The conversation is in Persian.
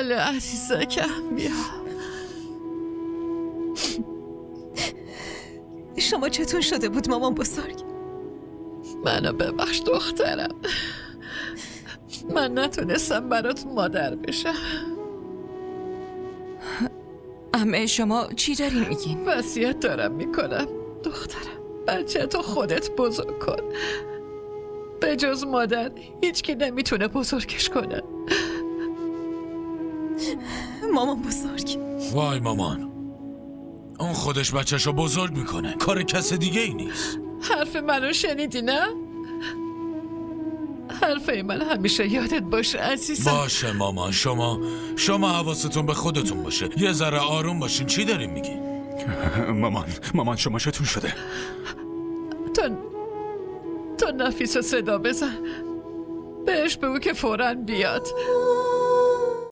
بله عزیزکم بیا. شما چطور شده بود مامان بزرگ؟ منو ببخش دخترم، من نتونستم برات مادر بشم. عمه شما چی دارین میگین؟ وصیت دارم میکنم دخترم، بچه تو خودت بزرگ کن، به جز مادر هیچکی نمیتونه بزرگش کنه. مامان بزرگ. وای مامان، اون خودش بچه‌شو بزرگ میکنه، کار کس دیگه ای نیست. حرف منو شنیدی نه؟ حرفای من همیشه یادت باشه عزیزم. باشه مامان، شما حواستون به خودتون باشه، یه ذره آروم باشین. چی دارین میگین؟ مامان شما چطور شده؟ تو نفیس صدا بزن، بهش بگو که فوراً بیاد.